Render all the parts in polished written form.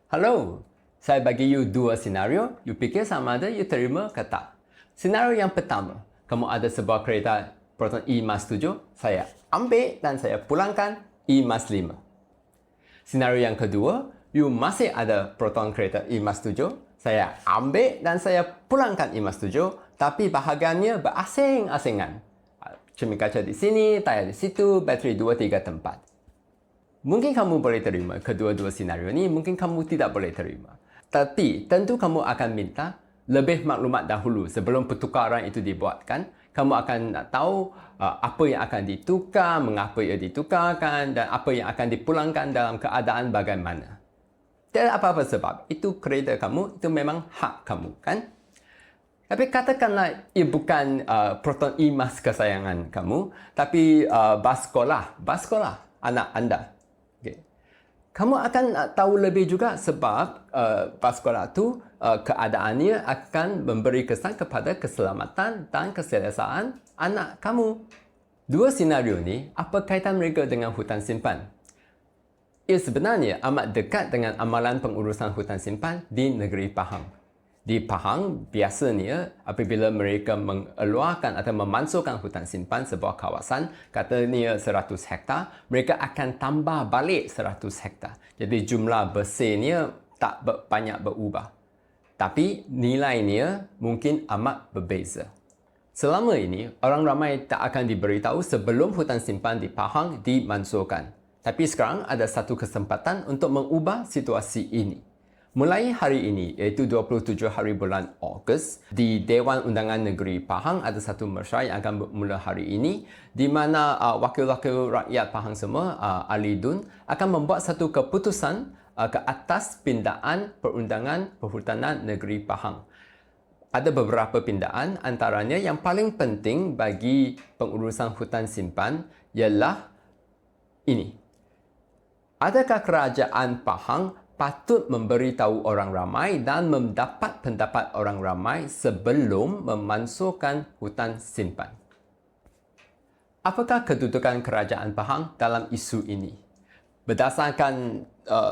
Halo, saya bagi you dua senario, you fikir sama ada you terima ke tak. Senario yang pertama, kamu ada sebuah kereta Proton E-7, saya ambil dan saya pulangkan E-5. Senario yang kedua, you masih ada Proton kereta E-7, saya ambil dan saya pulangkan E-7, tapi bahagiannya berasing-asingan. Cermin kaca di sini, tayar di situ, bateri 2-3 tempat. Mungkin kamu boleh terima kedua-dua senario ni, mungkin kamu tidak boleh terima. Tapi tentu kamu akan minta lebih maklumat dahulu sebelum pertukaran itu dibuatkan. Kamu akan nak tahu apa yang akan ditukar, mengapa ia ditukarkan dan apa yang akan dipulangkan dalam keadaan bagaimana. Tidak apa-apa sebab itu kereta kamu, itu memang hak kamu, kan? Tapi katakanlah ia bukan Proton E-Mas kesayangan kamu, tapi bas sekolah anak anda. Okay. Kamu akan tahu lebih juga sebab bas sekolah itu keadaannya akan memberi kesan kepada keselamatan dan keselesaan anak kamu. Dua senario ni, apa kaitan mereka dengan hutan simpan? Ia sebenarnya amat dekat dengan amalan pengurusan hutan simpan di negeri Pahang. Di Pahang, biasanya apabila mereka mengeluarkan atau memansuhkan hutan simpan sebuah kawasan, katanya 100 hektar, mereka akan tambah balik 100 hektar. Jadi jumlah bersihnya tak banyak berubah. Tapi nilainya mungkin amat berbeza. Selama ini, orang ramai tak akan diberitahu sebelum hutan simpan di Pahang dimansuhkan. Tapi sekarang ada satu kesempatan untuk mengubah situasi ini. Mulai hari ini, iaitu 27 hari bulan Ogos, di Dewan Undangan Negeri Pahang ada satu mesyuarat yang akan bermula hari ini di mana wakil-wakil rakyat Pahang semua, ahli DUN, akan membuat satu keputusan ke atas pindaan Perundangan Perhutanan Negeri Pahang. Ada beberapa pindaan, antaranya yang paling penting bagi pengurusan hutan simpan ialah ini. Adakah kerajaan Pahang patut memberitahu orang ramai dan mendapat pendapat orang ramai sebelum memansuhkan hutan simpan? Apakah kedudukan kerajaan Pahang dalam isu ini? Berdasarkan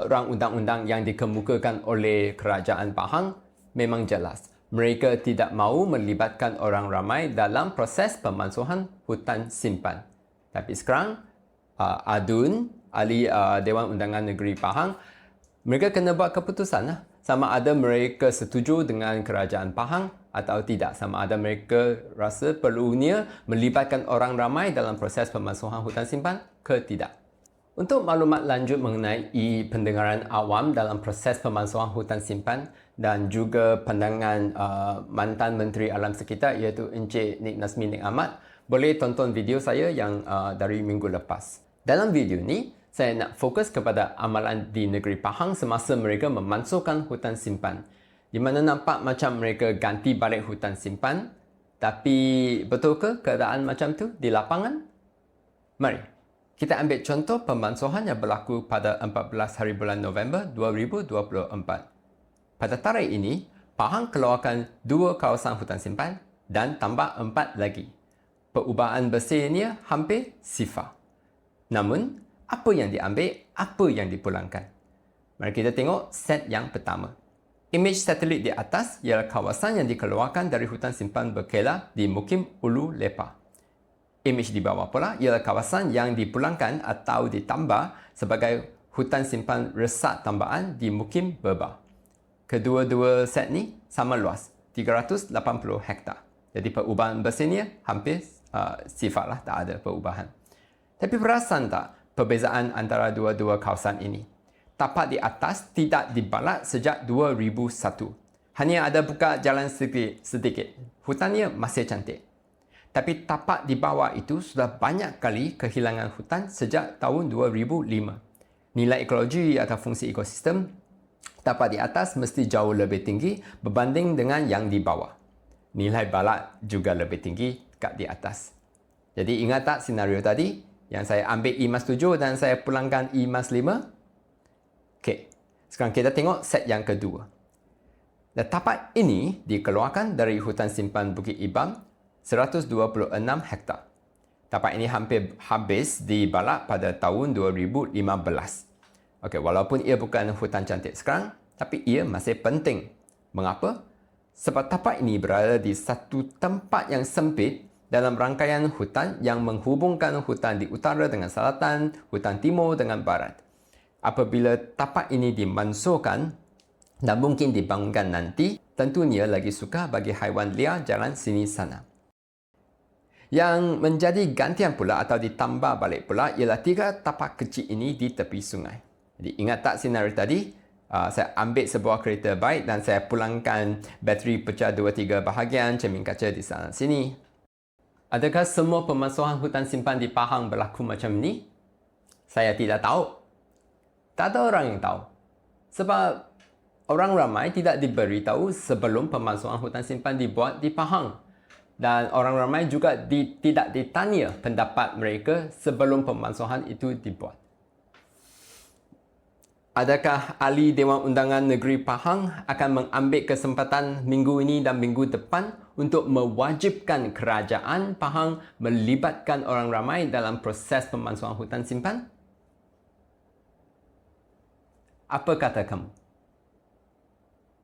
rang undang-undang yang dikemukakan oleh kerajaan Pahang, memang jelas. Mereka tidak mahu melibatkan orang ramai dalam proses pemansuhan hutan simpan. Tapi sekarang, ADUN, Ahli Dewan Undangan Negeri Pahang, mereka kena buat keputusan lah. Sama ada mereka setuju dengan kerajaan Pahang atau tidak. Sama ada mereka rasa perlunya melibatkan orang ramai dalam proses pemansuhan hutan simpan ke tidak. Untuk maklumat lanjut mengenai pendengaran awam dalam proses pemansuhan hutan simpan dan juga pandangan mantan Menteri Alam Sekitar iaitu Encik Nik Nazmi Nik Ahmad, boleh tonton video saya yang dari minggu lepas. Dalam video ni, saya nak fokus kepada amalan di negeri Pahang semasa mereka memansuhkan hutan simpan. Di mana nampak macam mereka ganti balik hutan simpan. Tapi betul ke keadaan macam tu di lapangan? Mari, kita ambil contoh pemansuhan yang berlaku pada 14 hari bulan November 2024. Pada tarikh ini, Pahang keluarkan 2 kawasan hutan simpan dan tambah 4 lagi. Perubahan bersihnya hampir sifar. Namun, apa yang diambil, apa yang dipulangkan. Mari kita tengok set yang pertama. Imej satelit di atas ialah kawasan yang dikeluarkan dari hutan simpan berkelah di Mukim Ulu Lepa. Imej di bawah pula ialah kawasan yang dipulangkan atau ditambah sebagai hutan simpan resak tambahan di Mukim Bebah. Kedua-dua set ni sama luas, 380 hektar. Jadi perubahan bersihnya hampir sifar lah, tak ada perubahan. Tapi perasan tak perbezaan antara dua-dua kawasan ini? Tapak di atas tidak dibalat sejak 2001. Hanya ada buka jalan sedikit. Hutannya masih cantik. Tapi tapak di bawah itu sudah banyak kali kehilangan hutan sejak tahun 2005. Nilai ekologi atau fungsi ekosistem tapak di atas mesti jauh lebih tinggi berbanding dengan yang di bawah. Nilai balat juga lebih tinggi kat di atas. Jadi ingat tak senario tadi? Yang saya ambil E-7 dan saya pulangkan E-5. Okey, sekarang kita tengok set yang kedua. Dan tapak ini dikeluarkan dari hutan simpan Bukit Ibam 126 hektar. Tapak ini hampir habis dibalak pada tahun 2015. Okey, walaupun ia bukan hutan cantik sekarang, tapi ia masih penting. Mengapa? Sebab tapak ini berada di satu tempat yang sempit dalam rangkaian hutan yang menghubungkan hutan di utara dengan selatan, hutan timur dengan barat. Apabila tapak ini dimansuhkan dan mungkin dibangunkan nanti, tentunya lagi suka bagi haiwan liar jalan sini sana. Yang menjadi gantian pula atau ditambah balik pula ialah 3 tapak kecil ini di tepi sungai. Jadi ingat tak senario tadi? Saya ambil sebuah kereta baik dan saya pulangkan bateri pecah 2-3 bahagian cermin kaca di sana sini. Adakah semua pemansuhan hutan simpan di Pahang berlaku macam ni? Saya tidak tahu. Tak ada orang yang tahu. Sebab orang ramai tidak diberitahu sebelum pemansuhan hutan simpan dibuat di Pahang. Dan orang ramai juga tidak ditanya pendapat mereka sebelum pemansuhan itu dibuat. Adakah ahli Dewan Undangan Negeri Pahang akan mengambil kesempatan minggu ini dan minggu depan untuk mewajibkan kerajaan Pahang melibatkan orang ramai dalam proses pemansuhan hutan simpan? Apa kata kamu?